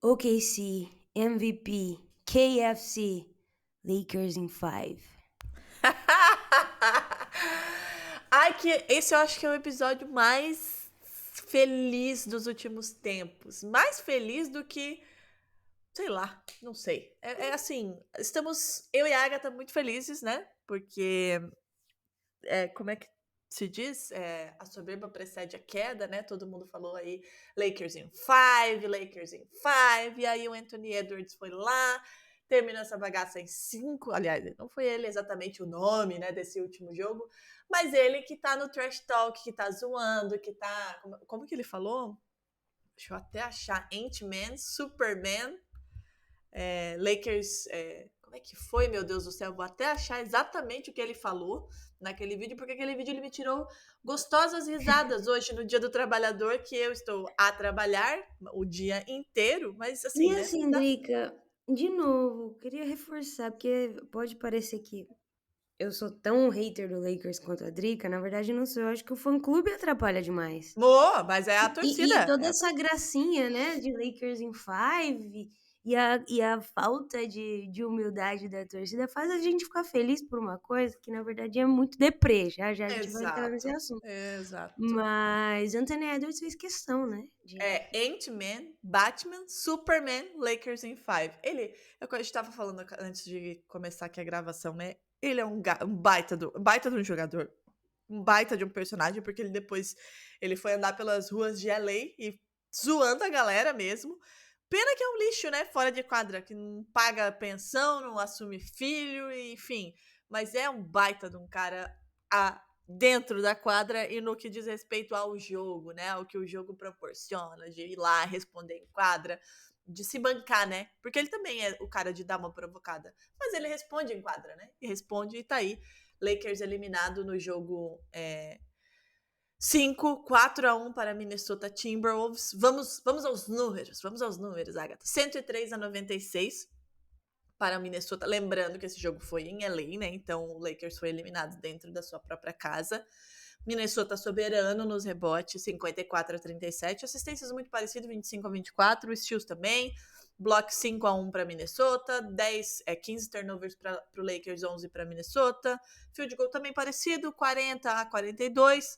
OKC, MVP, KFC, Lakers in 5. Ai, que esse eu acho que é o episódio mais feliz dos últimos tempos. Mais feliz do que, sei lá, não sei. É assim, eu e a Agatha muito felizes, né? Porque, como é que se diz? A soberba precede a queda, né? Todo mundo falou aí Lakers in 5, Lakers in 5. E aí o Anthony Edwards foi lá, terminou essa bagaça em 5. Aliás, não foi ele exatamente o nome, né, desse último jogo, mas ele que tá no trash talk, que tá zoando, que tá. Como que ele falou? Deixa eu até achar. Ant-Man, Superman, Lakers. Como é que foi, meu Deus do céu? Vou até achar exatamente o que ele falou naquele vídeo, porque aquele vídeo ele me tirou gostosas risadas hoje no Dia do Trabalhador, que eu estou a trabalhar o dia inteiro, mas E assim, né? assim, Drica, de novo, queria reforçar, porque pode parecer que eu sou tão hater do Lakers quanto a Drica, na verdade não sou, eu acho que o fã-clube atrapalha demais. Mas é a torcida. E toda essa gracinha, né, de Lakers in 5 e a falta de humildade da torcida faz a gente ficar feliz por uma coisa que na verdade é muito deprê, já a gente vai entrar nesse Exato, assunto. exato. Mas Anthony Edwards fez questão, né, de Ant-Man, Batman, Superman, Lakers in 5. É o que a gente tava falando antes de começar aqui a gravação, né? Ele é um baita de um jogador, um baita de um personagem, porque ele foi andar pelas ruas de LA e zoando a galera mesmo. Pena que é um lixo, né? Fora de quadra, que não paga pensão, não assume filho, enfim. Mas é um baita de um cara dentro da quadra e no que diz respeito ao jogo, né? Ao que o jogo proporciona, de ir lá responder em quadra, de se bancar, né? Porque ele também é o cara de dar uma provocada. Mas ele responde em quadra, né? E responde e tá aí. Lakers eliminado no jogo 5, 4-1 para Minnesota Timberwolves. Vamos aos números, Agatha. 103-96 para Minnesota. Lembrando que esse jogo foi em LA, né? Então o Lakers foi eliminado dentro da sua própria casa. Minnesota soberano nos rebotes, 54-37. Assistências muito parecidas, 25-24. Steals também. Block 5-1 para Minnesota. 15 turnovers para o Lakers, 11 para Minnesota. Field goal também parecido, 40-42.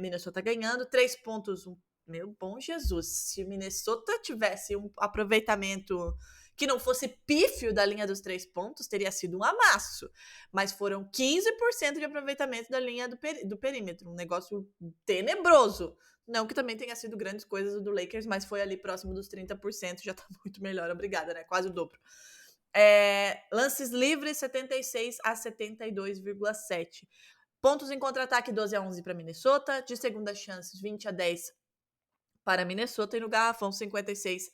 Minnesota ganhando. 3 pontos. Meu bom Jesus. Se Minnesota tivesse um aproveitamento que não fosse pífio da linha dos 3 pontos, teria sido um amasso. Mas foram 15% de aproveitamento da linha do perímetro. Um negócio tenebroso. Não que também tenha sido grandes coisas do Lakers, mas foi ali próximo dos 30%. Já tá muito melhor, obrigada, né? Quase o dobro. Lances livres, 76-72,7. Pontos em contra-ataque, 12-11 para Minnesota. De segunda chances, 20-10 para Minnesota. E no garrafão, 56-40.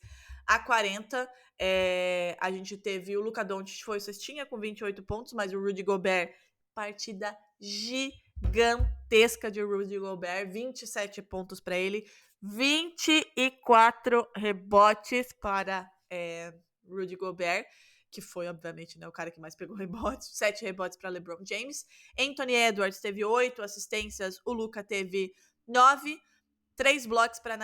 A gente teve o Luka Doncic, foi o cestinha com 28 pontos, mas o Rudy Gobert, partida gigantesca de Rudy Gobert, 27 pontos para ele, 24 rebotes para Rudy Gobert, que foi, obviamente, né, o cara que mais pegou rebotes, 7 rebotes para LeBron James. Anthony Edwards teve 8 assistências, o Luka teve 9, 3 blocos para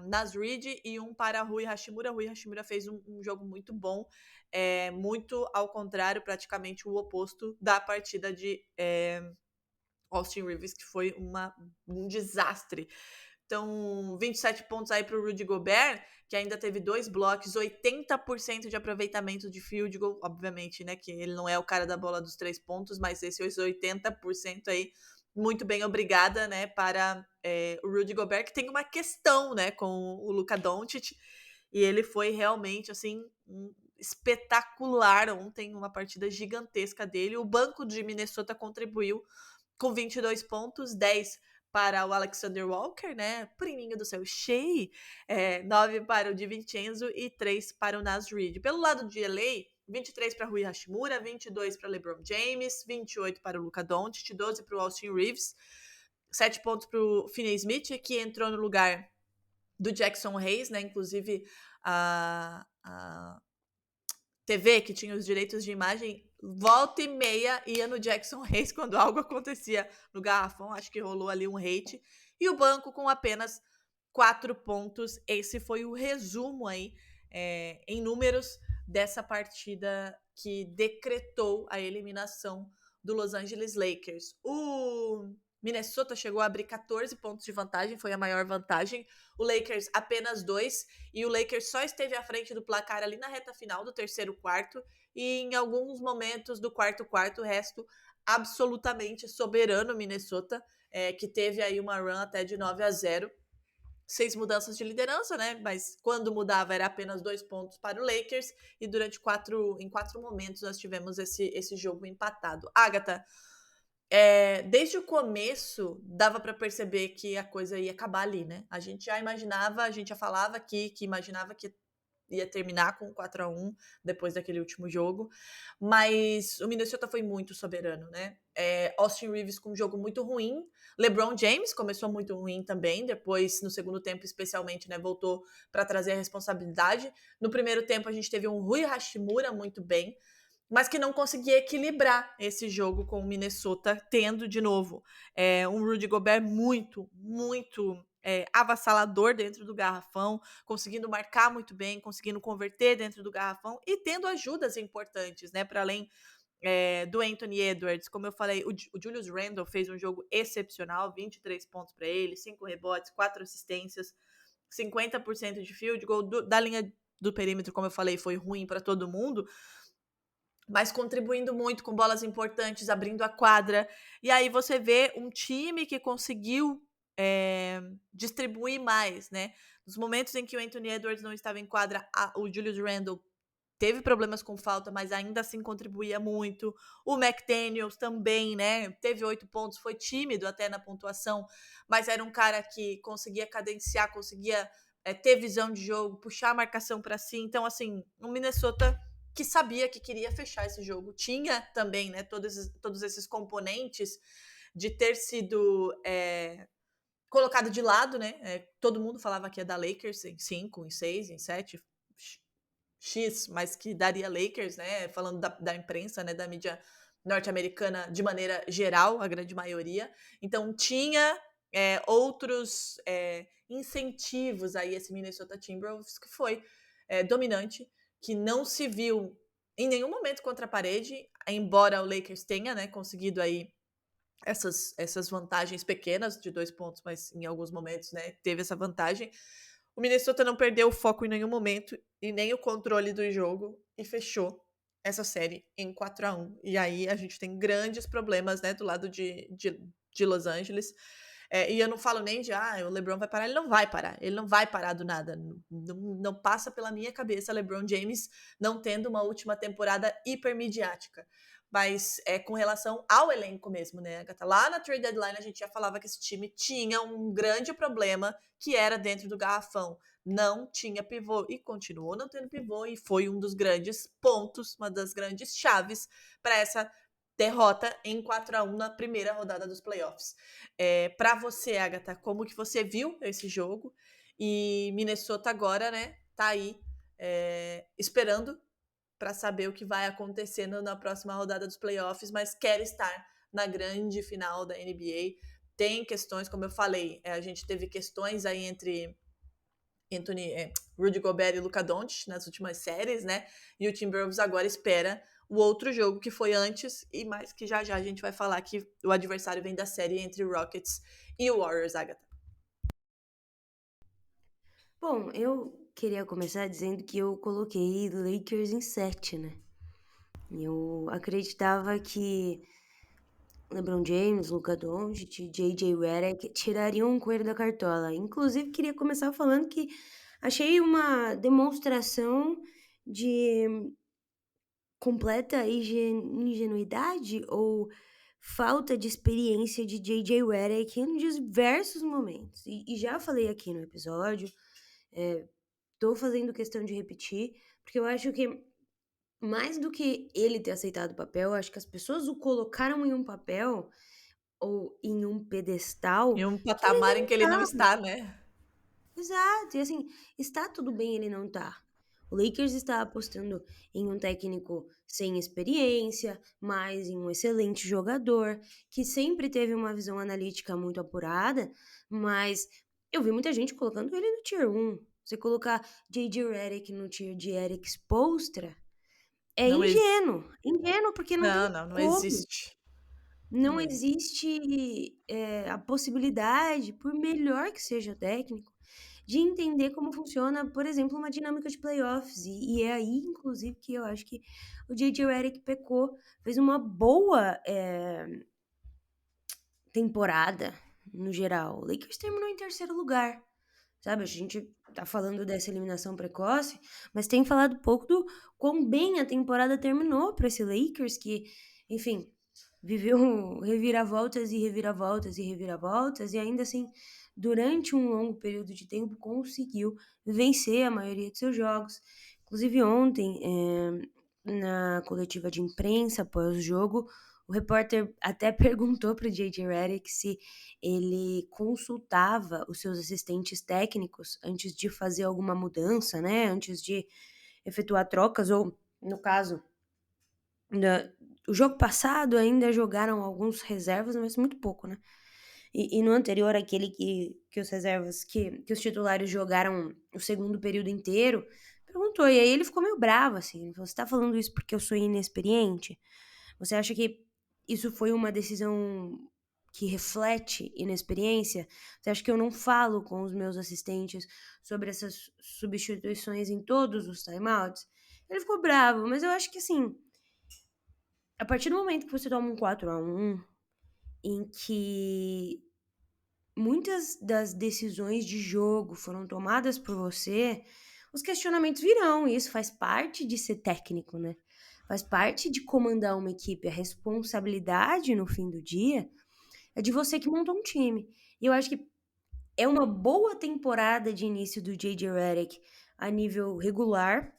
Naz Reid e 1 para Rui Hashimura. Rui Hashimura fez um jogo muito bom, muito ao contrário, praticamente o oposto da partida de Austin Rivers, que foi um desastre. Então, 27 pontos aí para o Rudy Gobert, que ainda teve 2 blocos, 80% de aproveitamento de field goal, obviamente, né, que ele não é o cara da bola dos 3 pontos, mas esses 80% aí, muito bem, obrigada, né, para o Rudy Gobert, que tem uma questão, né, com o Luka Doncic, e ele foi realmente, assim, espetacular ontem, uma partida gigantesca dele. O banco de Minnesota contribuiu com 22 pontos, 10 para o Alexander Walker, né? Priminho do seu Shea, 9 para o DiVincenzo e 3 para o Naz Reid. Pelo lado de LA, 23 para Rui Hashimura, 22 para LeBron James, 28 para o Luka Doncic, 12 para o Austin Reeves, 7 pontos para o Finney Smith, que entrou no lugar do Jackson Hayes, né? Inclusive a TV, que tinha os direitos de imagem, volta e meia ia no Jackson Hayes quando algo acontecia no garrafão. Acho que rolou ali um hate. E o banco com apenas 4 pontos. Esse foi o resumo aí, em números, dessa partida que decretou a eliminação do Los Angeles Lakers. O Minnesota chegou a abrir 14 pontos de vantagem, foi a maior vantagem. O Lakers apenas 2, e o Lakers só esteve à frente do placar ali na reta final do terceiro quarto, e em alguns momentos do quarto quarto, o resto absolutamente soberano Minnesota, que teve aí uma run até de 9-0. 6 mudanças de liderança, né? Mas quando mudava era apenas 2 pontos para o Lakers, e durante em 4 momentos nós tivemos esse jogo empatado. Agatha, desde o começo dava para perceber que a coisa ia acabar ali, né? A gente já falava aqui que imaginava que ia terminar com 4-1 depois daquele último jogo, mas o Minnesota foi muito soberano, né? Austin Reeves com um jogo muito ruim, LeBron James começou muito ruim também, depois no segundo tempo especialmente, né, voltou para trazer a responsabilidade. No primeiro tempo a gente teve um Rui Hashimura muito bem, mas que não conseguia equilibrar esse jogo com o Minnesota, tendo de novo um Rudy Gobert muito avassalador dentro do garrafão, conseguindo marcar muito bem, conseguindo converter dentro do garrafão e tendo ajudas importantes, né? Para além do Anthony Edwards, como eu falei, o Julius Randle fez um jogo excepcional, 23 pontos para ele, 5 rebotes, 4 assistências, 50% de field goal. Da linha do perímetro, como eu falei, foi ruim para todo mundo, mas contribuindo muito com bolas importantes, abrindo a quadra. E aí você vê um time que conseguiu distribuir mais, né? Nos momentos em que o Anthony Edwards não estava em quadra, o Julius Randle teve problemas com falta, mas ainda assim contribuía muito. O McDaniels também, né? Teve 8 pontos, foi tímido até na pontuação, mas era um cara que conseguia cadenciar, conseguia ter visão de jogo, puxar a marcação para si. Então, assim, o Minnesota que sabia que queria fechar esse jogo. Tinha também, né, todos esses componentes de ter sido colocado de lado, né? Todo mundo falava que ia dar Lakers em 5, em 6, em 7, X, mas que daria Lakers, né? Falando da imprensa, né? Da mídia norte-americana de maneira geral, a grande maioria. Então tinha outros incentivos aí esse Minnesota Timberwolves, que foi dominante, que não se viu em nenhum momento contra a parede, embora o Lakers tenha, né, conseguido aí essas vantagens pequenas de 2 pontos, mas em alguns momentos, né, teve essa vantagem. O Minnesota não perdeu o foco em nenhum momento e nem o controle do jogo e fechou essa série em 4-1. E aí a gente tem grandes problemas, né, do lado de Los Angeles. E eu não falo nem de, o LeBron vai parar. Ele não vai parar. Ele não vai parar do nada. Não passa pela minha cabeça LeBron James não tendo uma última temporada hipermediática. Mas com relação ao elenco mesmo, né, Agatha? Lá na trade deadline a gente já falava que esse time tinha um grande problema, que era dentro do garrafão. Não tinha pivô e continuou não tendo pivô, e foi um dos grandes pontos, uma das grandes chaves para essa derrota em 4-1 na primeira rodada dos playoffs. Para você, Agatha, como que você viu esse jogo? E Minnesota agora, né, tá aí esperando para saber o que vai acontecer na próxima rodada dos playoffs, mas quer estar na grande final da NBA. Tem questões, como eu falei, a gente teve questões aí entre Rudy Gobert e Luka Doncic nas últimas séries, né? E o Timberwolves agora espera o outro jogo que foi antes, e mais que já a gente vai falar que o adversário vem da série entre o Rockets e o Warriors, Agatha. Bom, eu queria começar dizendo que eu coloquei Lakers em 7, né? Eu acreditava que LeBron James, Luka Doncic, J.J. Redick tirariam um coelho da cartola. Inclusive, queria começar falando que achei uma demonstração de completa ingenuidade ou falta de experiência de J.J. Redick em diversos momentos. E já falei aqui no episódio, tô fazendo questão de repetir, porque eu acho que mais do que ele ter aceitado o papel, eu acho que as pessoas o colocaram em um papel ou em um pedestal Em um que ele patamar em não que ele não tá. está, né? Exato, e assim, está tudo bem ele não tá. O Lakers está apostando em um técnico sem experiência, mas em um excelente jogador, que sempre teve uma visão analítica muito apurada, mas eu vi muita gente colocando ele no tier 1. Você colocar J.J. Redick no tier de Eric Spoelstra é Não ex ingênuo, porque não tem não como. existe. Não Não existe. existe, a possibilidade, por melhor que seja o técnico, de entender como funciona, por exemplo, uma dinâmica de playoffs. E é aí, inclusive, que eu acho que o J.J. Redick pecou. Fez uma boa, temporada, no geral. O Lakers terminou em terceiro lugar, sabe? A gente tá falando dessa eliminação precoce, mas tem falado pouco do quão bem a temporada terminou para esse Lakers que, enfim, viveu reviravoltas e reviravoltas e reviravoltas e ainda assim, durante um longo período de tempo, conseguiu vencer a maioria de seus jogos. Inclusive ontem, na coletiva de imprensa após o jogo, o repórter até perguntou para o J.J. Redick se ele consultava os seus assistentes técnicos antes de fazer alguma mudança, né? Antes de efetuar trocas, ou no caso, o jogo passado ainda jogaram alguns reservas, mas muito pouco, né? E no anterior, aquele que os reservas, que os titulares jogaram o segundo período inteiro, perguntou, e aí ele ficou meio bravo, assim, ele falou, você tá falando isso porque eu sou inexperiente? Você acha que isso foi uma decisão que reflete inexperiência? Você acha que eu não falo com os meus assistentes sobre essas substituições em todos os timeouts? Ele ficou bravo, mas eu acho que assim, a partir do momento que você toma um 4-1, em que muitas das decisões de jogo foram tomadas por você, os questionamentos virão, e isso faz parte de ser técnico, né? Faz parte de comandar uma equipe. A responsabilidade, no fim do dia, é de você que montou um time. E eu acho que é uma boa temporada de início do J.J. Redick a nível regular,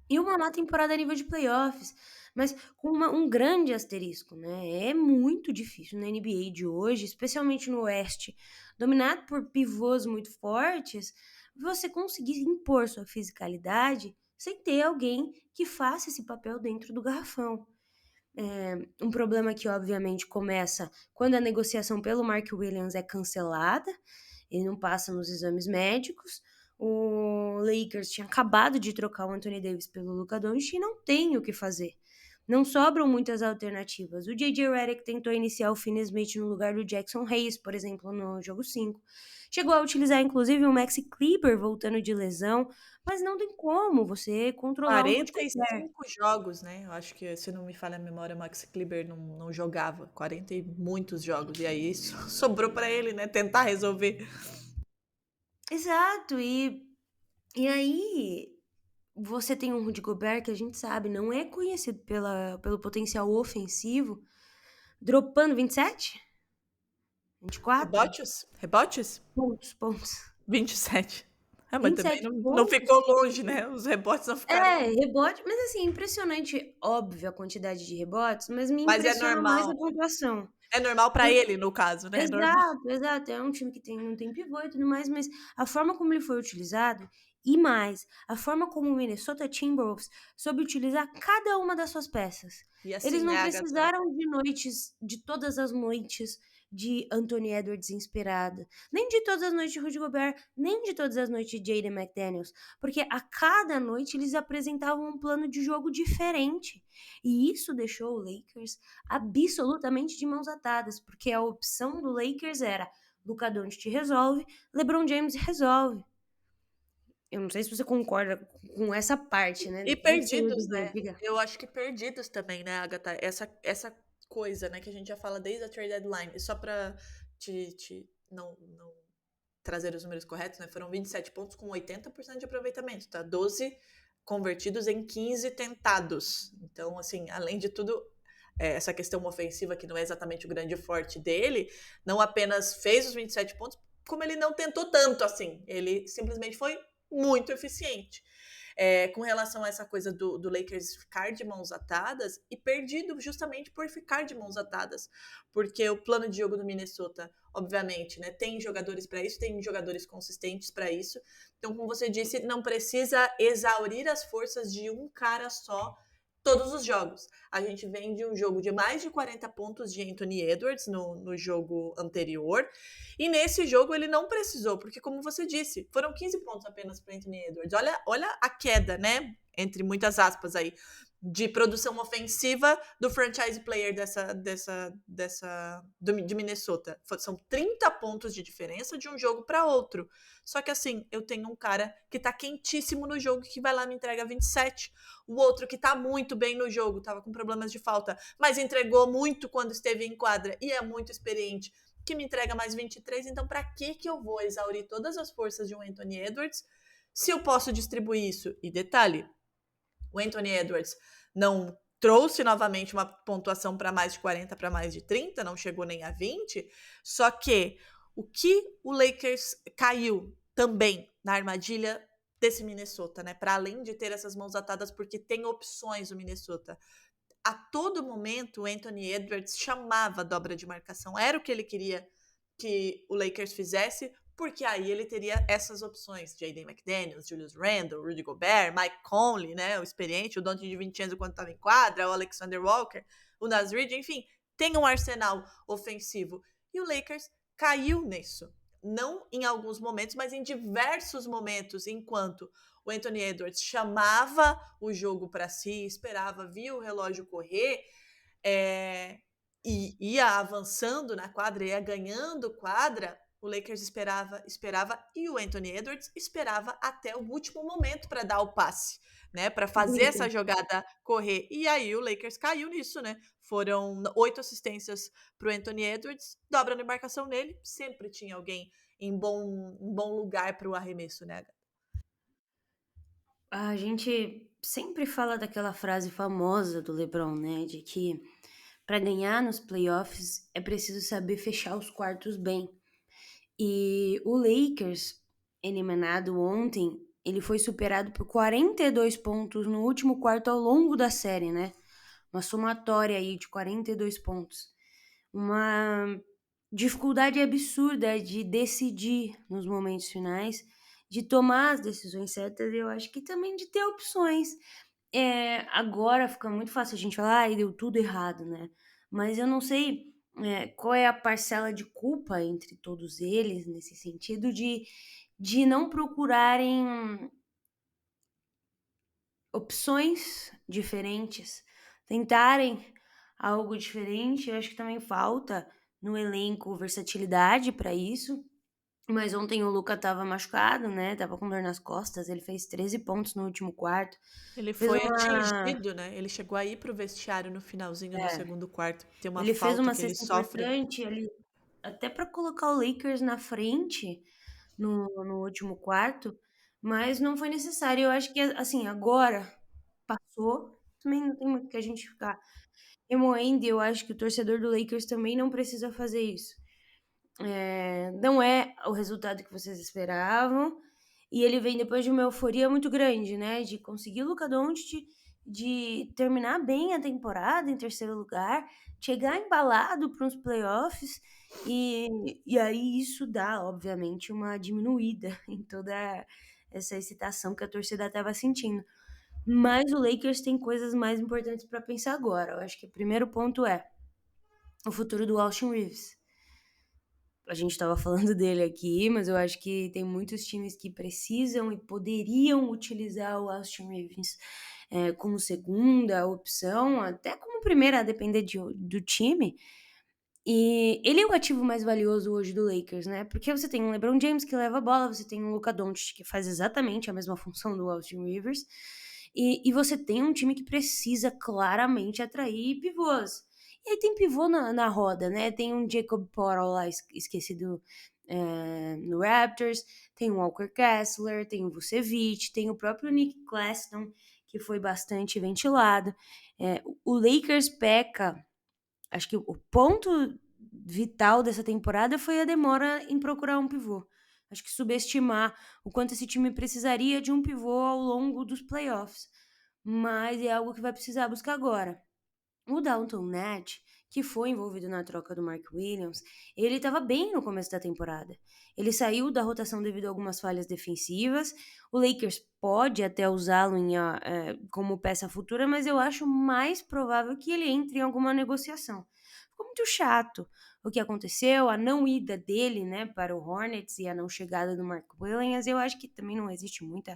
e uma má temporada a nível de playoffs, mas com um grande asterisco, né? É muito difícil na NBA de hoje, especialmente no Oeste, dominado por pivôs muito fortes, você conseguir impor sua fisicalidade sem ter alguém que faça esse papel dentro do garrafão. Um problema que, obviamente, começa quando a negociação pelo Mark Williams é cancelada, ele não passa nos exames médicos. O Lakers tinha acabado de trocar o Anthony Davis pelo Luka Doncic e não tem o que fazer. Não sobram muitas alternativas. O J.J. Redick tentou iniciar o Finney Smith no lugar do Jackson Hayes, por exemplo, no jogo 5. Chegou a utilizar, inclusive, o Maxi Kleber voltando de lesão, mas não tem como você controlar um Rudy Gobert. 45 jogos, né, eu acho que, se não me falha a memória, Max Kleber não jogava 40 e muitos jogos, e aí sobrou pra ele, né, tentar resolver. Exato, e aí você tem um Rudy Gobert que a gente sabe, não é conhecido pelo potencial ofensivo, dropando 27? 24? Rebotes? Rebotes? Pontos. 27. Ah, mas também 27 não pontos. ficou longe, né, os rebotes não ficaram Rebote, mas assim, impressionante, óbvio, a quantidade de rebotes, mas me mas impressiona mais a pontuação. é normal pra Por ele, no caso, né, é normal. Exato, exato. É um time que não tem pivô e tudo mais, mas a forma como ele foi utilizado, e mais, a forma como o Minnesota Timberwolves soube utilizar cada uma das suas peças. E Eles assim, não né, Agatha, precisaram de todas as noites de Anthony Edwards inspirada, nem de todas as noites de Rudy Gobert, nem de todas as noites de Jaden McDaniels, porque a cada noite eles apresentavam um plano de jogo diferente. E isso deixou o Lakers absolutamente de mãos atadas, porque a opção do Lakers era Luka Doncic resolve, LeBron James resolve. Eu não sei se você concorda com essa parte, né? e Não sei o perdidos, dizer, né, diga. eu acho que perdidos também, né, Agatha, essa coisa, né, que a gente já fala desde a trade deadline, e só pra te não trazer os números corretos, né, foram 27 pontos com 80% de aproveitamento, tá, 12 convertidos em 15 tentados, então, assim, além de tudo, essa questão ofensiva, que não é exatamente o grande forte dele, não apenas fez os 27 pontos, como ele não tentou tanto assim, ele simplesmente foi muito eficiente. Com relação a essa coisa do Lakers ficar de mãos atadas, e perdido justamente por ficar de mãos atadas, porque o plano de jogo do Minnesota, obviamente, né, tem jogadores para isso, tem jogadores consistentes para isso, então, como você disse, não precisa exaurir as forças de um cara só todos os jogos. A gente vem de um jogo de mais de 40 pontos de Anthony Edwards no jogo anterior, e nesse jogo ele não precisou, porque como você disse, foram 15 pontos apenas para Anthony Edwards. Olha a queda, né? Entre muitas aspas aí, de produção ofensiva do franchise player de Minnesota. São 30 pontos de diferença de um jogo para outro. Só que assim, eu tenho um cara que tá quentíssimo no jogo que vai lá e me entrega 27. O outro que tá muito bem no jogo, tava com problemas de falta, mas entregou muito quando esteve em quadra e é muito experiente, que me entrega mais 23. Então, para que eu vou exaurir todas as forças de um Anthony Edwards se eu posso distribuir isso? E detalhe, o Anthony Edwards não trouxe novamente uma pontuação para mais de 40, para mais de 30, não chegou nem a 20, só que o que o Lakers caiu também na armadilha desse Minnesota, né? Para além de ter essas mãos atadas, porque tem opções o Minnesota. A todo momento, o Anthony Edwards chamava a dobra de marcação. Era o que ele queria que o Lakers fizesse, porque aí ele teria essas opções. Jaden McDaniels, Julius Randle, Rudy Gobert, Mike Conley, né, o experiente, o Dante DiVincenzo quando estava em quadra, o Alexander Walker, o Naz Reid, enfim, tem um arsenal ofensivo. E o Lakers caiu nisso. Não em alguns momentos, mas em diversos momentos, enquanto o Anthony Edwards chamava o jogo para si, esperava, via o relógio correr, e ia avançando na quadra, ia ganhando quadra, o Lakers esperava e o Anthony Edwards esperava até o último momento para dar o passe, né, para fazer essa jogada correr. E aí o Lakers caiu nisso, né? Foram 8 assistências para o Anthony Edwards, dobra na embarcação nele, sempre tinha alguém em bom lugar para o arremesso, né? A gente sempre fala daquela frase famosa do LeBron, né, de que para ganhar nos playoffs é preciso saber fechar os quartos bem. E o Lakers, eliminado ontem, ele foi superado por 42 pontos no último quarto ao longo da série, né? Uma somatória aí de 42 pontos. Uma dificuldade absurda de decidir nos momentos finais, de tomar as decisões certas, e eu acho que também de ter opções. Agora fica muito fácil a gente falar: "Ai, deu tudo errado", né. Mas eu não sei, qual é a parcela de culpa entre todos eles, nesse sentido de não procurarem opções diferentes, tentarem algo diferente. Eu acho que também falta no elenco versatilidade para isso. Mas ontem o Luka estava machucado, né, estava com dor nas costas, ele fez 13 pontos no último quarto, Ele fez foi uma atingido, né? Ele chegou a ir pro vestiário no finalzinho do é. segundo quarto. Tem uma Ele fez falta uma que ele cesta sofre. importante ali, até para colocar o Lakers na frente no último quarto, mas não foi necessário. Eu acho que, assim, agora passou, também não tem muito que a gente ficar remoendo, e eu acho que o torcedor do Lakers também não precisa fazer isso. Não é o resultado que vocês esperavam, e ele vem depois de uma euforia muito grande, né, de conseguir o Luka Doncic, de terminar bem a temporada em terceiro lugar, chegar embalado para os playoffs, e aí isso dá, obviamente, uma diminuída em toda essa excitação que a torcida estava sentindo. Mas o Lakers tem coisas mais importantes para pensar agora. Eu acho que o primeiro ponto é o futuro do Austin Reeves. A gente estava falando dele aqui, mas eu acho que tem muitos times que precisam e poderiam utilizar o Austin Reeves, como segunda opção, até como primeira, a depender do time. E ele é o ativo mais valioso hoje do Lakers, né? Porque você tem um LeBron James que leva a bola, você tem um Luka Doncic que faz exatamente a mesma função do Austin Rivers, e você tem um time que precisa claramente atrair pivôs. E aí tem pivô na roda, né? Tem um Jacob Portal lá esquecido no Raptors, tem o Walker Kessler, tem o Vucevic, tem o próprio Nick Claxton, que foi bastante ventilado. O Lakers peca. Acho que o ponto vital dessa temporada foi a demora em procurar um pivô. Acho que subestimar o quanto esse time precisaria de um pivô ao longo dos playoffs. Mas é algo que vai precisar buscar agora. O Dalton Nett, que foi envolvido na troca do Mark Williams, ele estava bem no começo da temporada. Ele saiu da rotação devido a algumas falhas defensivas. O Lakers pode até usá-lo como peça futura, mas eu acho mais provável que ele entre em alguma negociação. Ficou muito chato o que aconteceu, a não ida dele, né, para o Hornets e a não chegada do Mark Williams. Eu acho que também não existe muito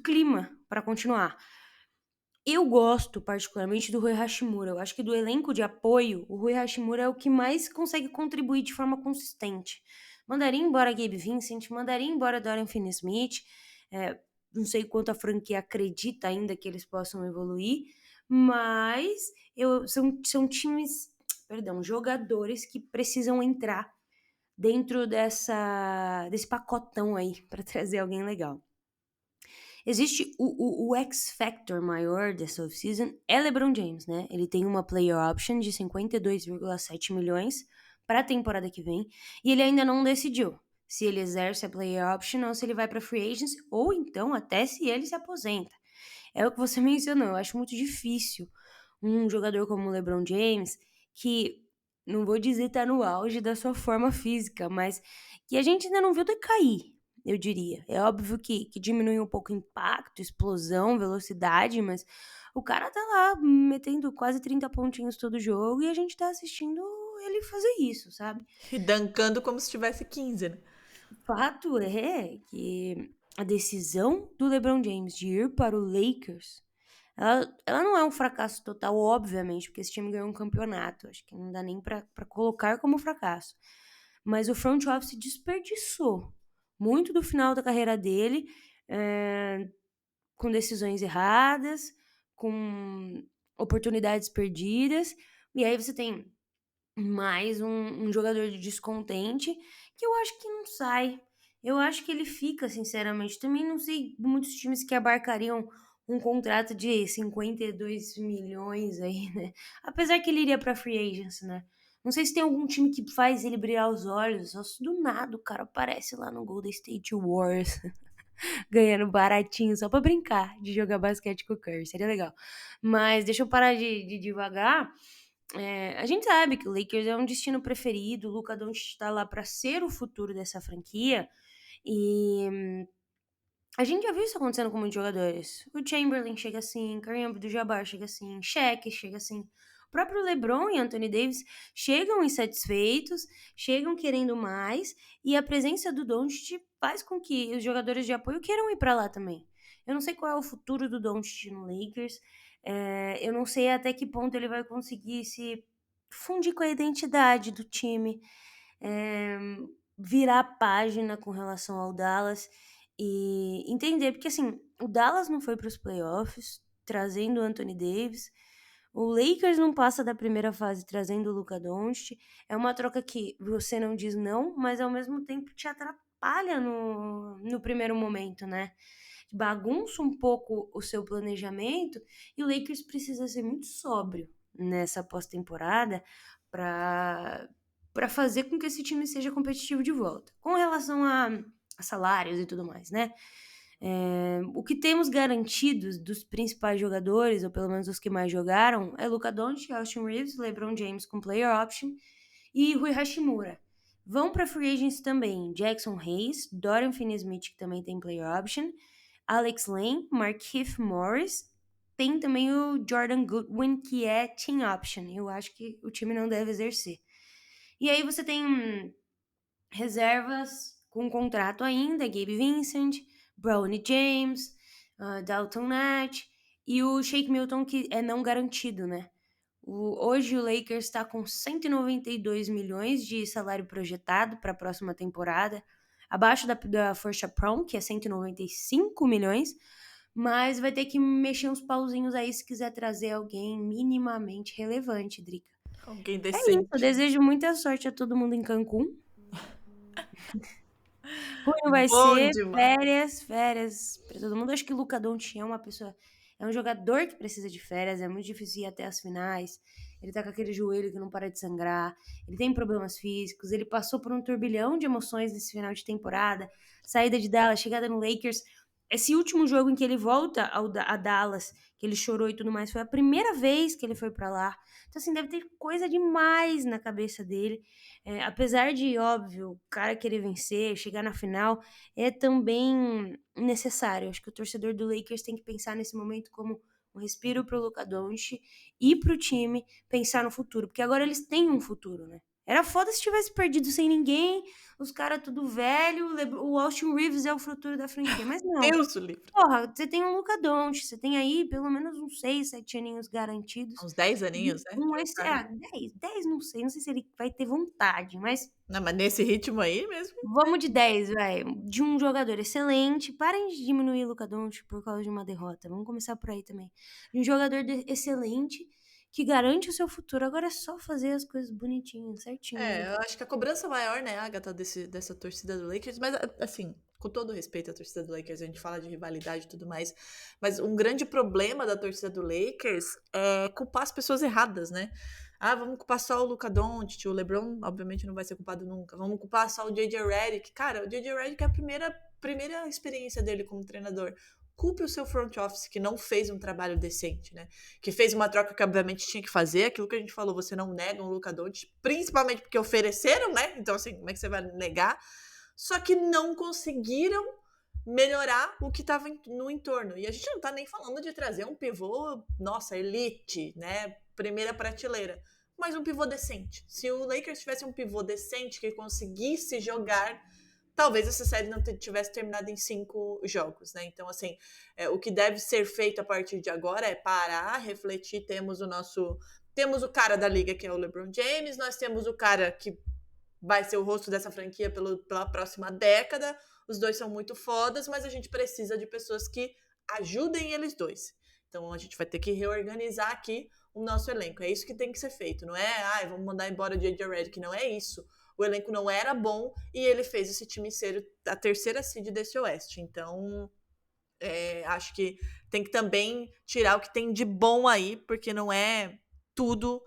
clima para continuar. Eu gosto particularmente do Rui Hashimura. Eu acho que do elenco de apoio, o Rui Hashimura é o que mais consegue contribuir de forma consistente. Mandaria embora Gabe Vincent, mandaria embora Dorian Finney-Smith. Não sei quanto a franquia acredita ainda que eles possam evoluir, mas são times, perdão, jogadores que precisam entrar dentro desse pacotão aí para trazer alguém legal. Existe o X Factor maior dessa off-season é LeBron James, né? Ele tem uma player option de 52,7 milhões para a temporada que vem e ele ainda não decidiu se ele exerce a player option ou se ele vai para free agents ou então até se ele se aposenta. É o que você mencionou, eu acho muito difícil um jogador como o LeBron James, que não vou dizer tá no auge da sua forma física, mas que a gente ainda não viu decair, eu diria. É óbvio que diminui um pouco o impacto, explosão, velocidade, mas o cara tá lá metendo quase 30 pontinhos todo jogo e a gente tá assistindo ele fazer isso, sabe? E dancando como se tivesse 15, né? O fato é que a decisão do LeBron James de ir para o Lakers, ela não é um fracasso total, obviamente, porque esse time ganhou um campeonato. Acho que não dá nem pra colocar como fracasso. Mas o front office desperdiçou muito do final da carreira dele, com decisões erradas, com oportunidades perdidas. E aí você tem mais um jogador de descontente que eu acho que não sai. Eu acho que ele fica, sinceramente. Também não sei muitos times que abarcariam um contrato de 52 milhões aí, né? Apesar que ele iria pra free agents, né? Não sei se tem algum time que faz ele brilhar os olhos. Só se do nada o cara aparece lá no Golden State Warriors ganhando baratinho só pra brincar de jogar basquete com o Curry. Seria legal. Mas deixa eu parar de devagar. A gente sabe que o Lakers é um destino preferido, o Luka Doncic tá lá para ser o futuro dessa franquia e a gente já viu isso acontecendo com muitos jogadores. O Chamberlain chega assim, Kareem Abdul-Jabbar chega assim, Shaq chega assim. O próprio LeBron e Anthony Davis chegam insatisfeitos, chegam querendo mais e a presença do Doncic faz com que os jogadores de apoio queiram ir para lá também. Eu não sei qual é o futuro do Doncic no Lakers, eu não sei até que ponto ele vai conseguir se fundir com a identidade do time, é, virar a página com relação ao Dallas e entender, porque assim, o Dallas não foi para os playoffs, trazendo o Anthony Davis, o Lakers não passa da primeira fase trazendo o Luka Doncic, é uma troca que você não diz não, mas ao mesmo tempo te atrapalha no primeiro momento, né? Bagunça um pouco o seu planejamento e o Lakers precisa ser muito sóbrio nessa pós-temporada para fazer com que esse time seja competitivo de volta. Com relação a salários e tudo mais, né? O que temos garantidos dos principais jogadores, ou pelo menos os que mais jogaram, é Luka Doncic, Austin Reeves, LeBron James com player option e Rui Hashimura. Vão para free agents também Jackson Hayes, Dorian Finney-Smith, que também tem player option, Alex Len, Markieff Morris, tem também o Jordan Goodwin, que é team option. Eu acho que o time não deve exercer. E aí você tem reservas com contrato ainda, Gabe Vincent, Bronny James, Dalton Nash e o Shake Milton, que é não garantido, né? Hoje o Lakers está com 192 milhões de salário projetado para a próxima temporada, abaixo da Força Prom, que é 195 milhões, mas vai ter que mexer uns pauzinhos aí se quiser trazer alguém minimamente relevante, Drica. Alguém É isso, eu decente. desejo muita sorte a todo mundo em Cancún. Ruim vai Bom ser demais. férias pra todo mundo. Acho que o Luka Doncic é um jogador que precisa de férias, é muito difícil ir até as finais. Ele tá com aquele joelho que não para de sangrar, ele tem problemas físicos, ele passou por um turbilhão de emoções nesse final de temporada. Saída de Dallas, chegada no Lakers, esse último jogo em que ele volta a Dallas, que ele chorou e tudo mais, foi a primeira vez que ele foi pra lá. Então, assim, deve ter coisa demais na cabeça dele. Apesar de, óbvio, o cara querer vencer, chegar na final, é também necessário. Acho que o torcedor do Lakers tem que pensar nesse momento como um respiro pro Luka Doncic e pro time pensar no futuro, porque agora eles têm um futuro, né? Era foda se tivesse perdido sem ninguém, os caras tudo velho, o Austin Reeves é o futuro da franquia, mas não. Deus o livre. Porra, você tem um Luka Doncic, você tem aí pelo menos uns 6, 7 aninhos garantidos. Uns 10 E aninhos, né, um de esse cara. 10 não sei se ele vai ter vontade, mas Não, mas nesse ritmo aí mesmo, vamos de 10, vai, de um jogador excelente. Parem de diminuir o Luka Doncic por causa de uma derrota, vamos começar por aí também. De um jogador excelente que garante o seu futuro, agora é só fazer as coisas bonitinho, certinho, né. eu acho que a cobrança maior, né, Agatha, dessa torcida do Lakers, mas assim, com todo respeito à torcida do Lakers, a gente fala de rivalidade e tudo mais, mas um grande problema da torcida do Lakers é culpar as pessoas erradas, né? Ah, vamos culpar só o Luka Doncic, o LeBron, obviamente, não vai ser culpado nunca. Vamos culpar só o J.J. Redick. Cara, o J.J. Redick é a primeira experiência dele como treinador. Culpe o seu front office que não fez um trabalho decente, né? Que fez uma troca que obviamente tinha que fazer, aquilo que a gente falou, você não nega um Luka Doncic, principalmente porque ofereceram, né? Então assim, como é que você vai negar? Só que não conseguiram melhorar o que estava no entorno. E a gente não tá nem falando de trazer um pivô, nossa, elite, né? Primeira prateleira. Mas um pivô decente. Se o Lakers tivesse um pivô decente que conseguisse jogar, talvez essa série não tivesse terminado em 5 jogos, né? Então, assim, o que deve ser feito a partir de agora é parar, refletir. Temos o cara da liga, que é o LeBron James, nós temos o cara que vai ser o rosto dessa franquia pela próxima década. Os dois são muito fodas, mas a gente precisa de pessoas que ajudem eles dois. Então a gente vai ter que reorganizar aqui o nosso elenco. É isso que tem que ser feito. Não é, vamos mandar embora o J.J. Redick. Não é isso. O elenco não era bom e ele fez esse time ser a terceira seed desse Oeste. Então, acho que tem que também tirar o que tem de bom aí, porque não é tudo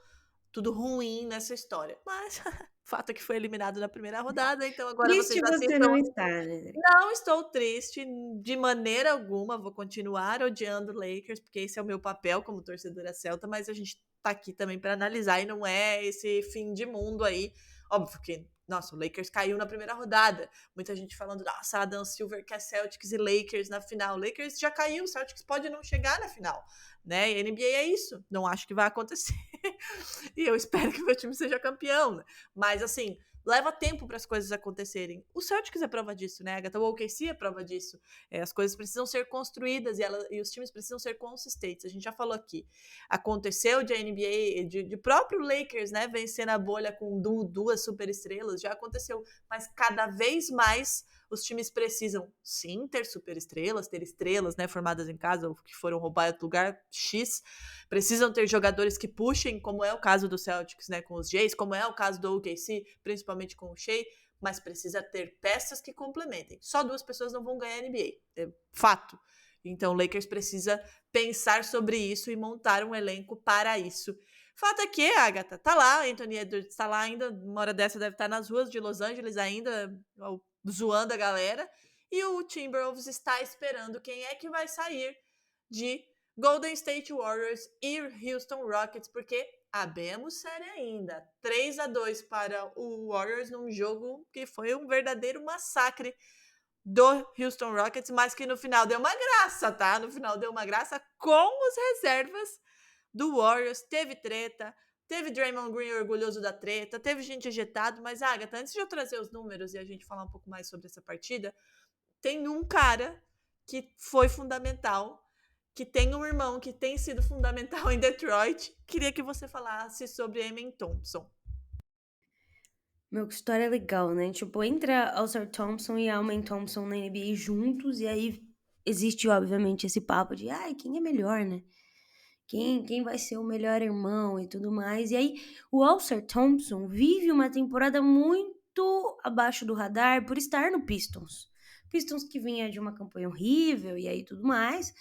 ruim nessa história. Mas fato é que foi eliminado na primeira rodada, então agora vocês Triste você assistam. não estar, né. Não estou triste de maneira alguma, vou continuar odiando o Lakers, porque esse é o meu papel como torcedora celta, mas a gente tá aqui também para analisar e não é esse fim de mundo aí. Óbvio que, nossa, o Lakers caiu na primeira rodada. Muita gente falando, nossa, Adam Silver quer Celtics e Lakers na final. Lakers já caiu, Celtics pode não chegar na final, né? E NBA é isso, não acho que vai acontecer. E eu espero que meu time seja campeão, né? Mas assim, leva tempo para as coisas acontecerem. O Celtics é prova disso, né, Agatha? O OKC é prova disso. As coisas precisam ser construídas e os times precisam ser consistentes. A gente já falou aqui. Aconteceu de NBA, de próprio Lakers, né, vencer na bolha com duas superestrelas, já aconteceu. Mas cada vez mais os times precisam, sim, ter superestrelas, ter estrelas, né, formadas em casa ou que foram roubadas do lugar X. Precisam ter jogadores que puxem, como é o caso do Celtics, né, com os Jays, como é o caso do OKC, principalmente com o Shea, mas precisa ter peças que complementem. Só duas pessoas não vão ganhar NBA, é fato. Então o Lakers precisa pensar sobre isso e montar um elenco para isso. Fato é que, Agatha, tá lá, Anthony Edwards tá lá ainda, uma hora dessa deve estar nas ruas de Los Angeles ainda, zoando a galera, e o Timberwolves está esperando quem é que vai sair de Golden State Warriors e Houston Rockets, porque abemos série ainda. 3-2 para o Warriors num jogo que foi um verdadeiro massacre do Houston Rockets, mas que no final deu uma graça, tá? No final deu uma graça com os reservas do Warriors. Teve treta, teve Draymond Green orgulhoso da treta, teve gente ejetado, mas Agatha, antes de eu trazer os números e a gente falar um pouco mais sobre essa partida, tem um cara que foi fundamental, que tem um irmão que tem sido fundamental em Detroit. Queria que você falasse sobre Amen Thompson. Meu, que história legal, né, tipo, entra Ausar Thompson e Amen Thompson na NBA juntos, e aí existe, obviamente, esse papo de: "Ai, quem é melhor, né? Quem vai ser o melhor irmão e tudo mais". E aí, o Ausar Thompson vive uma temporada muito abaixo do radar por estar no Pistons. Pistons que vinha de uma campanha horrível e aí tudo mais.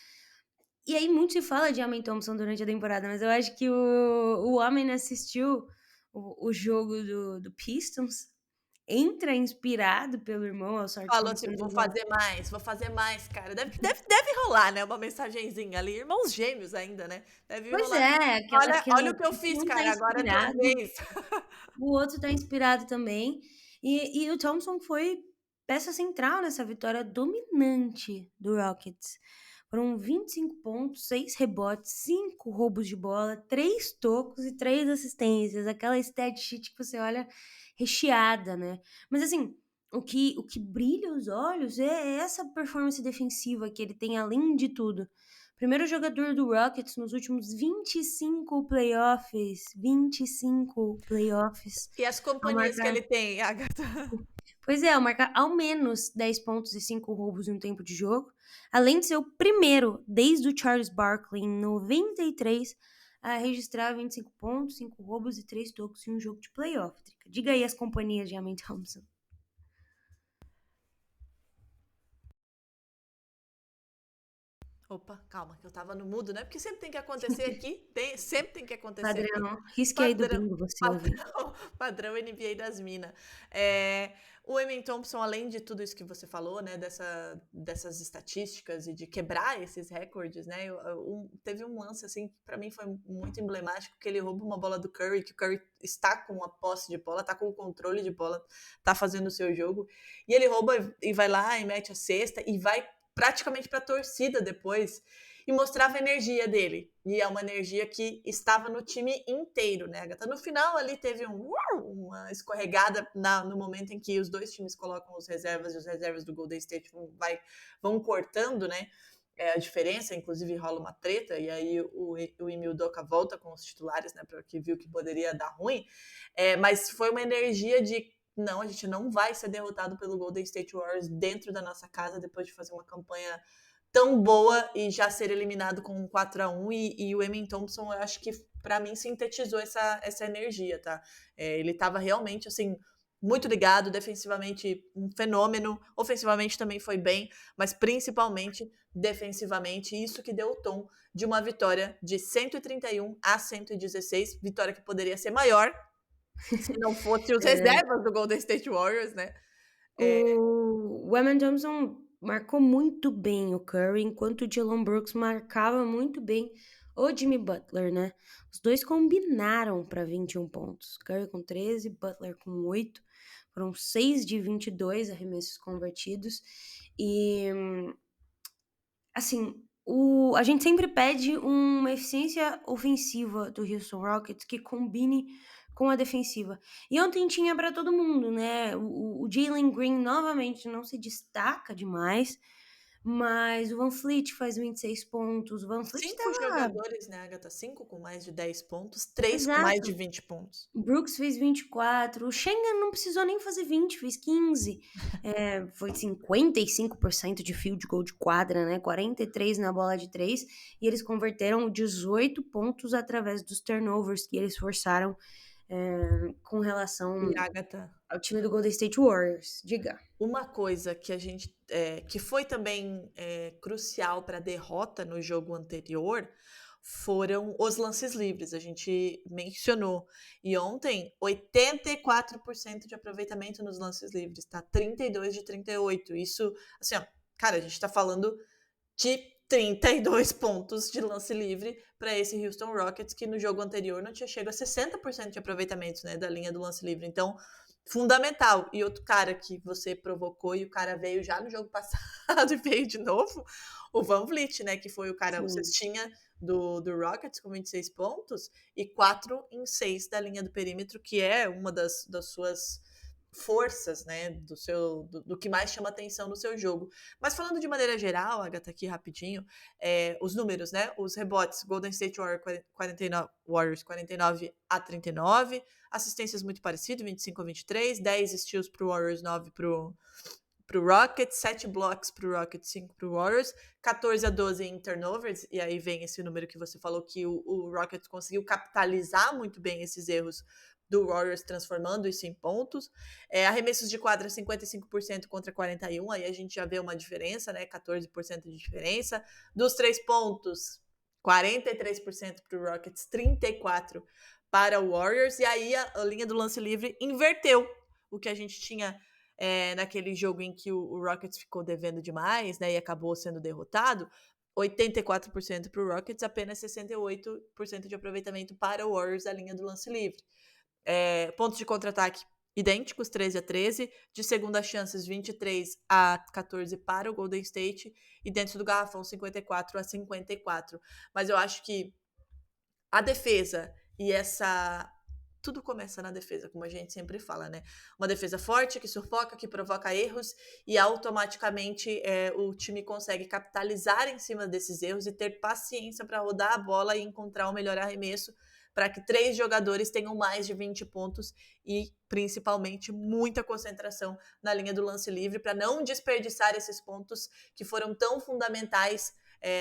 E aí muito se fala de Amen Thompson durante a temporada, mas eu acho que o homem assistiu o jogo do Pistons entra inspirado pelo irmão, ao Sr. Falou assim: Thompson, vou fazer mais, cara". Deve rolar, né, uma mensagenzinha ali, irmãos gêmeos ainda, né, deve pois rolar: é, aquela Olha aquela o que eu tipo, fiz, um tá cara, agora é tua inspirado, vez". o outro tá inspirado também. E o Thompson foi peça central nessa vitória dominante do Rockets. Foram 25 pontos, 6 rebotes, 5 roubos de bola, 3 tocos e 3 assistências. Aquela stat sheet que você olha recheada, né. Mas assim, o que brilha os olhos é essa performance defensiva que ele tem além de tudo. Primeiro jogador do Rockets nos últimos 25 playoffs, 25 playoffs, E as ao companhias que marcar ele tem, Agatha? pois é, ao marcar ao menos 10 pontos e 5 roubos em um tempo de jogo, além de ser o primeiro desde o Charles Barkley em 93 a registrar 25 pontos, 5 roubos e 3 tocos em um jogo de playoff, Drica. Diga aí as companhias de Amen Thompson. Opa, calma, que eu estava no mudo, né, porque sempre tem que acontecer aqui, sempre tem que acontecer aqui. Padrão, risque aí do Padrão, bingo você ouvinte. padrão, padrão NBA das minas. O Amen Thompson, além de tudo isso que você falou, né, dessas estatísticas e de quebrar esses recordes, né, teve um lance, assim, que pra mim foi muito emblemático, que ele rouba uma bola do Curry, que o Curry está com a posse de bola, tá com o controle de bola, tá fazendo o seu jogo, e ele rouba e vai lá e mete a cesta e vai praticamente para a torcida depois e mostrava a energia dele. E é uma energia que estava no time inteiro, né, Agatha? No final ali teve uma escorregada no momento em que os dois times colocam os reservas e os reservas do Golden State vão cortando, né? A diferença, inclusive rola uma treta, e aí o Ime Udoka volta com os titulares, né? Porque viu que poderia dar ruim. Mas foi uma energia de não, a gente não vai ser derrotado pelo Golden State Warriors dentro da nossa casa depois de fazer uma campanha tão boa e já ser eliminado com um 4-1 e o Amen Thompson, eu acho que para mim sintetizou essa energia, tá? Ele estava realmente assim muito ligado, defensivamente um fenômeno, ofensivamente também foi bem, mas principalmente defensivamente, isso que deu o tom de uma vitória de 131-116, vitória que poderia ser maior, se não fosse os reservas do Golden State Warriors, né? O Amen Thompson marcou muito bem o Curry, enquanto o Dillon Brooks marcava muito bem o Jimmy Butler, né? Os dois combinaram para 21 pontos. Curry com 13, Butler com 8. Foram 6 de 22 arremessos convertidos. E, assim, a gente sempre pede uma eficiência ofensiva do Houston Rockets que combine com a defensiva. E ontem tinha para todo mundo, né? O Jalen Green novamente não se destaca demais, mas o Van Fleet faz 26 pontos. O Van Fleet 5 estava jogadores, né, Agatha? 5 com mais de 10 pontos, 3 com mais de exato. 20 pontos. Brooks fez 24, o Schengen não precisou nem fazer 20, fez 15. Foi 55% de field goal de quadra, né? 43 na bola de 3. E eles converteram 18 pontos através dos turnovers que eles forçaram com relação E Agatha, ao time do Golden State Warriors. Diga. uma coisa que a gente que foi também crucial para a derrota no jogo anterior foram os lances livres. A gente mencionou. E ontem, 84% de aproveitamento nos lances livres, tá? 32 de 38. Isso, assim, ó, cara, a gente tá falando de 32 pontos de lance livre para esse Houston Rockets, que no jogo anterior não tinha chegado a 60% de aproveitamento, né, da linha do lance livre. Então, fundamental. E outro cara que você provocou e o cara veio já no jogo passado e veio de novo, o Van Vliet, né, que foi o cara, o Sim. cestinha do Rockets com 26 pontos e 4 em 6 da linha do perímetro, que é uma das suas forças, né, do que mais chama atenção no seu jogo. Mas falando de maneira geral, Agatha, aqui rapidinho, os números, né, os rebotes, Golden State Warriors 49-39, assistências muito parecidas, 25-23, 10 steals pro Warriors, 9 pro Rockets, 7 blocks pro Rockets, 5 pro Warriors, 14-12 em turnovers, e aí vem esse número que você falou que o Rockets conseguiu capitalizar muito bem esses erros do Warriors, transformando isso em pontos. Arremessos de quadra, 55% contra 41%, aí a gente já vê uma diferença, né? 14% de diferença. Dos 3 pontos, 43% para o Rockets, 34% para o Warriors, e aí a linha do lance livre inverteu. o que a gente tinha naquele jogo em que o Rockets ficou devendo demais, né, e acabou sendo derrotado, 84% para o Rockets, apenas 68% de aproveitamento para o Warriors da linha do lance livre. Pontos de contra-ataque idênticos, 13-13, de segunda chances, 23-14 para o Golden State, e dentro do garrafão, 54-54. Mas eu acho que a defesa e essa. Tudo começa na defesa, como a gente sempre fala, né? Uma defesa forte, que sufoca, que provoca erros, e automaticamente o time consegue capitalizar em cima desses erros e ter paciência para rodar a bola e encontrar o melhor arremesso para que 3 jogadores tenham mais de 20 pontos e, principalmente, muita concentração na linha do lance livre para não desperdiçar esses pontos que foram tão fundamentais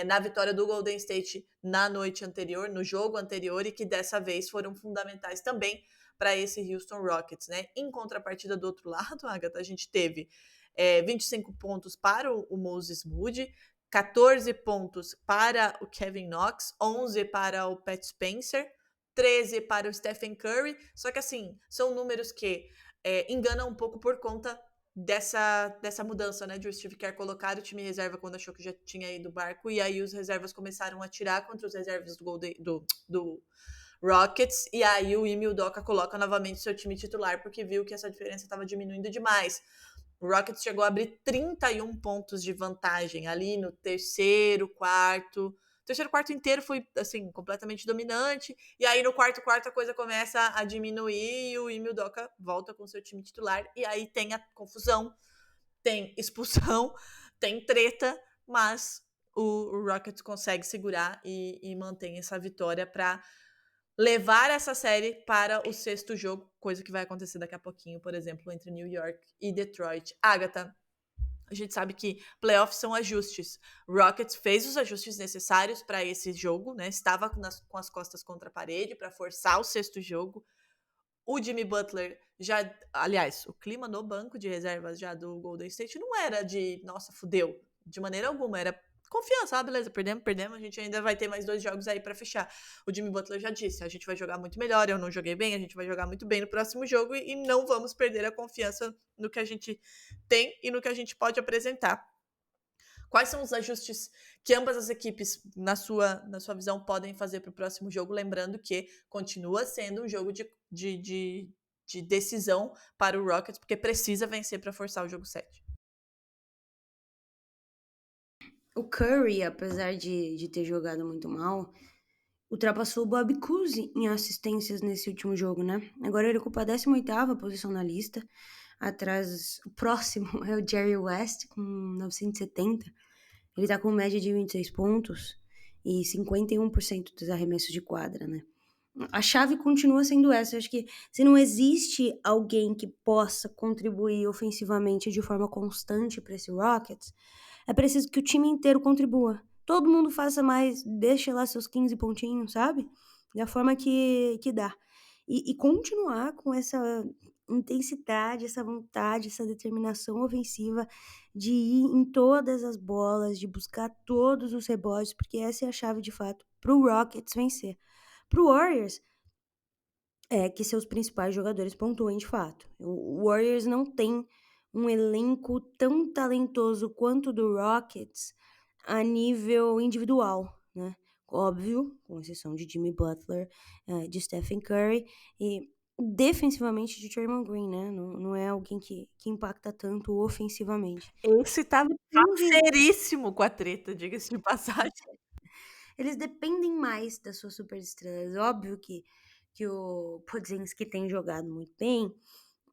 na vitória do Golden State na noite anterior, no jogo anterior, e que dessa vez foram fundamentais também para esse Houston Rockets, né? Em contrapartida do outro lado, Agatha, a gente teve 25 pontos para o Moses Moody, 14 pontos para o Kevin Knox, 11 para o Pat Spencer, 13 para o Stephen Curry, só que assim, são números que enganam um pouco por conta dessa mudança, né, de o Steve Kerr colocar o time reserva quando achou que já tinha ido o barco, e aí os reservas começaram a tirar contra os reservas do Rockets, e aí o Ime Udoka coloca novamente seu time titular, porque viu que essa diferença estava diminuindo demais. O Rockets chegou a abrir 31 pontos de vantagem ali no terceiro quarto. O terceiro quarto inteiro foi, assim, completamente dominante. E aí no quarto a coisa começa a diminuir e o Ime Udoka volta com seu time titular. E aí tem a confusão, tem expulsão, tem treta, mas o Rockets consegue segurar e mantém essa vitória para levar essa série para o sexto jogo, coisa que vai acontecer daqui a pouquinho, por exemplo, entre New York e Detroit. Agatha, a gente sabe que playoffs são ajustes. Rockets fez os ajustes necessários para esse jogo, né? Estava com as costas contra a parede para forçar o sexto jogo. O Jimmy Butler já, aliás, o clima no banco de reservas já do Golden State não era de, nossa, fudeu, de maneira alguma, era confiança, beleza, perdemos, a gente ainda vai ter mais 2 jogos aí para fechar. O Jimmy Butler já disse, a gente vai jogar muito melhor, eu não joguei bem, a gente vai jogar muito bem no próximo jogo e não vamos perder a confiança no que a gente tem e no que a gente pode apresentar. Quais são os ajustes que ambas as equipes, na sua visão, podem fazer para o próximo jogo? Lembrando que continua sendo um jogo de decisão para o Rockets, porque precisa vencer para forçar o jogo 7. O Curry, apesar de ter jogado muito mal, ultrapassou o Bob Cousy em assistências nesse último jogo, né? Agora ele ocupa a 18ª posição na lista. Atrás, o próximo é o Jerry West, com 970. Ele tá com média de 26 pontos e 51% dos arremessos de quadra, né? A chave continua sendo essa. Eu acho que se não existe alguém que possa contribuir ofensivamente de forma constante para esse Rockets, é preciso que o time inteiro contribua. Todo mundo faça mais, deixe lá seus 15 pontinhos, sabe? Da forma que dá. E continuar com essa intensidade, essa vontade, essa determinação ofensiva de ir em todas as bolas, de buscar todos os rebotes, porque essa é a chave de fato pro Rockets vencer. Pro Warriors, é que seus principais jogadores pontuem de fato. O Warriors não tem um elenco tão talentoso quanto o do Rockets a nível individual, né? Óbvio, com exceção de Jimmy Butler, de Stephen Curry e defensivamente de Draymond Green, né? Não é alguém que impacta tanto ofensivamente. Esse tava Depende- parceiríssimo com a treta, diga-se de passagem. Eles dependem mais das suas superestrelas. Óbvio que o Podziemski tem jogado muito bem,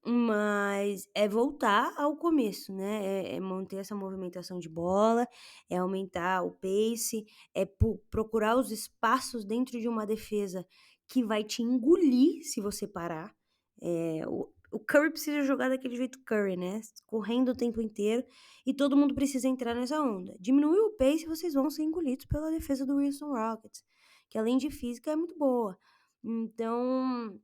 mas é voltar ao começo, né? É manter essa movimentação de bola, é aumentar o pace, é procurar os espaços dentro de uma defesa que vai te engolir se você parar. O Curry precisa jogar daquele jeito Curry, né? Correndo o tempo inteiro e todo mundo precisa entrar nessa onda. Diminuir o pace, vocês vão ser engolidos pela defesa do Houston Rockets, que além de física é muito boa. Então,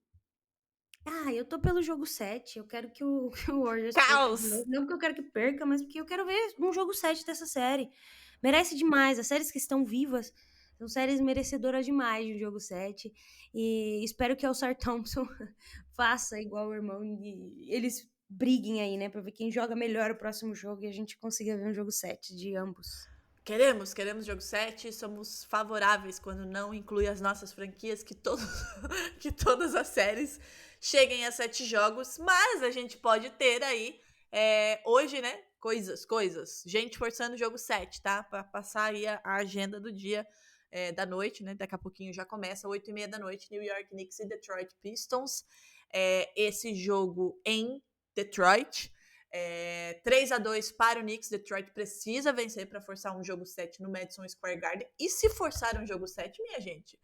eu tô pelo jogo 7. Eu quero que o, que o Warriors perca de Caos! novo. Não porque eu quero que perca, mas porque eu quero ver um jogo 7 dessa série. Merece demais. As séries que estão vivas são séries merecedoras demais de um jogo 7. E espero que o Sar Thompson faça igual o irmão. E eles briguem aí, né, pra ver quem joga melhor o próximo jogo e a gente consiga ver um jogo 7 de ambos. Queremos jogo 7, somos favoráveis quando não inclui as nossas franquias, que todas as séries cheguem a 7 jogos, mas a gente pode ter aí, hoje, né, coisas, gente forçando o jogo 7, tá? Pra passar aí a agenda do dia, da noite, né, daqui a pouquinho já começa, 8h30 da noite, New York Knicks e Detroit Pistons, esse jogo em Detroit, 3-2 para o Knicks. Detroit precisa vencer para forçar um jogo 7 no Madison Square Garden. E se forçar um jogo 7, minha gente,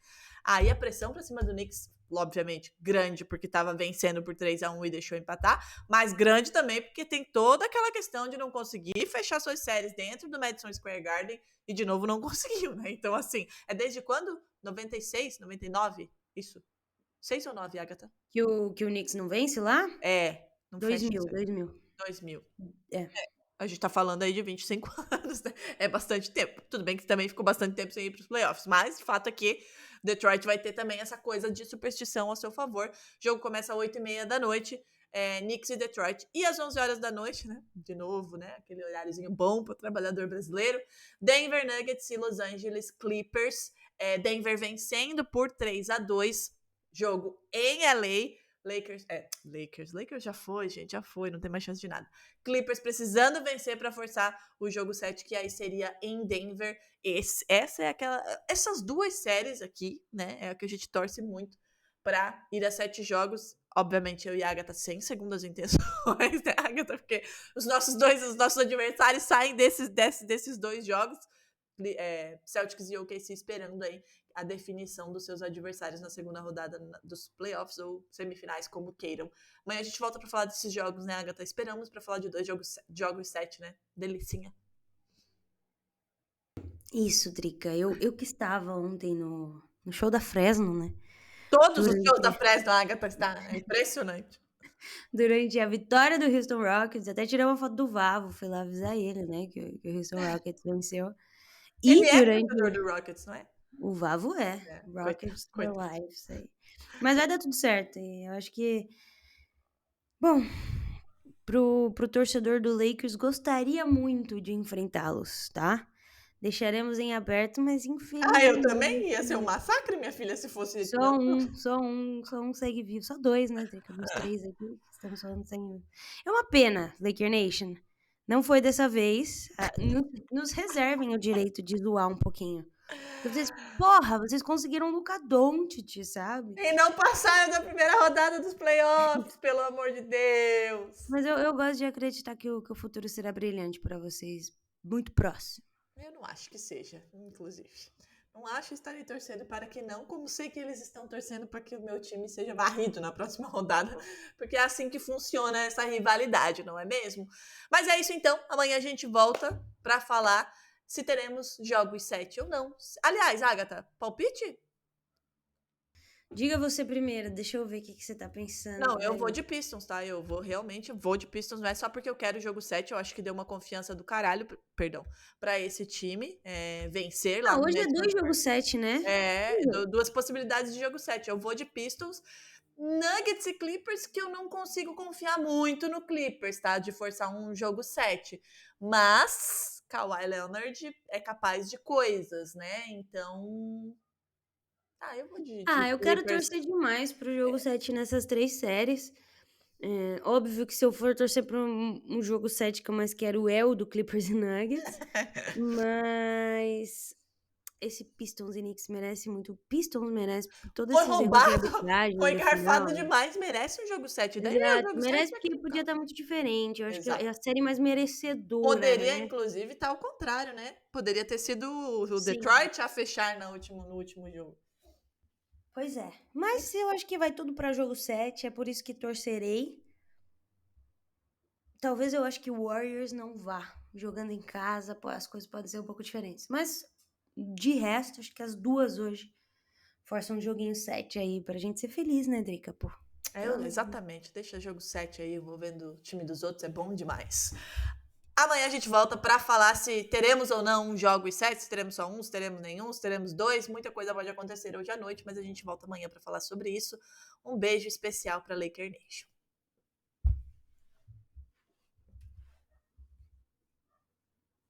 aí a pressão para cima do Knicks, obviamente, grande, porque estava vencendo por 3-1 e deixou empatar, mas grande também porque tem toda aquela questão de não conseguir fechar suas séries dentro do Madison Square Garden e de novo não conseguiu, né? Então, assim, é desde quando? 96, 99? Isso. 6 ou 9, Agatha? Que o Knicks não vence lá? Não fecha 2000, série. 2000. 2000. É. A gente tá falando aí de 25 anos, né? É bastante tempo. Tudo bem que também ficou bastante tempo sem ir pros playoffs, mas o fato é que Detroit vai ter também essa coisa de superstição a seu favor. O jogo começa às 8h30 da noite, Knicks e Detroit. E às 11 horas da noite, né? De novo, né? Aquele horáriozinho bom pro trabalhador brasileiro. Denver Nuggets e Los Angeles Clippers. Denver vencendo por 3-2. Jogo em LA. Lakers já foi, gente, já foi, não tem mais chance de nada. Clippers precisando vencer para forçar o jogo 7, que aí seria em Denver. Essas duas séries aqui, né, é a que a gente torce muito para ir a 7 jogos. Obviamente, eu e a Agatha sem segundas intenções, né, Agatha? Porque os nossos adversários saem desses dois jogos. Celtics e OKC esperando aí a definição dos seus adversários na segunda rodada dos playoffs ou semifinais, como queiram. Amanhã a gente volta para falar desses jogos, né, Agatha? Esperamos para falar de jogos 7, né? Delicinha. Isso, Drica. Eu que estava ontem no show da Fresno, né? Todos os shows da Durante, Fresno, Agatha, está impressionante. durante a vitória do Houston Rockets, até tirei uma foto do Vavo, fui lá avisar ele, né, que o Houston Rockets venceu. Ele E é torcedor durante do Rockets, não é? o Vavo Coitado, Rockets for coitado. life, isso aí. Mas vai dar tudo certo, e eu acho que, bom, pro torcedor do Lakers, gostaria muito de enfrentá-los, tá? Deixaremos em aberto, mas Eu infelizmente também ia ser um massacre, minha filha, se fosse só um segue vivo, só dois, né, Drica? Dos três aqui que estamos falando segue vivo. É uma pena, Laker Nation. Não foi dessa vez. Nos reservem o direito de zoar um pouquinho. Vocês conseguiram o Luka Doncic, sabe? E não passaram da primeira rodada dos playoffs, pelo amor de Deus. Mas eu gosto de acreditar que o futuro será brilhante para vocês, muito próximo. Eu não acho que seja, inclusive. Não acho estarem torcendo para que não, como sei que eles estão torcendo para que o meu time seja varrido na próxima rodada, porque é assim que funciona essa rivalidade, não é mesmo? Mas é isso então, amanhã a gente volta para falar se teremos jogos 7 ou não. Aliás, Agatha, palpite? Diga você primeiro, deixa eu ver o que você tá pensando. Não, eu vou Peraí. de Pistons, tá? Realmente vou de Pistons, não é só porque eu quero o jogo 7, eu acho que deu uma confiança do caralho, perdão, pra esse time vencer lá Ah, no hoje é Madison 2 Square. jogos 7, né? Duas possibilidades de jogo 7. Eu vou de Pistons, Nuggets e Clippers, que eu não consigo confiar muito no Clippers, tá? De forçar um jogo 7. Mas Kawhi Leonard é capaz de coisas, né? Então, eu vou de Eu quero Clippers. torcer demais pro jogo 7 nessas 3 séries. Óbvio que se eu for torcer pra um jogo 7 que eu mais quero é o do Clippers e Nuggets. Mas esse Pistons e Knicks merece muito. O Pistons merece por todos Foi esses erros de roubado, arbitragem foi da final. engarfado demais, merece um jogo 7. Daí é o Exato, jogo 7 merece vai porque podia acreditar. estar muito diferente. Eu acho que é Exato. a série mais merecedora, Poderia, né? inclusive, estar ao contrário, né? Poderia ter sido o Sim. Detroit a fechar no último jogo. Pois é. Mas eu acho que vai tudo pra jogo 7, é por isso que torcerei. Talvez eu acho que o Warriors não vá. Jogando em casa, as coisas podem ser um pouco diferentes. Mas, de resto, acho que as duas hoje forçam um joguinho 7 aí pra gente ser feliz, né, Drica? Pô, pelo amor de Deus. Exatamente. Deixa jogo 7 aí, envolvendo o time dos outros, é bom demais. Amanhã a gente volta para falar se teremos ou não jogos 7, se teremos só um, se teremos nenhum, se teremos dois. Muita coisa pode acontecer hoje à noite, mas a gente volta amanhã para falar sobre isso. Um beijo especial para Laker Nation.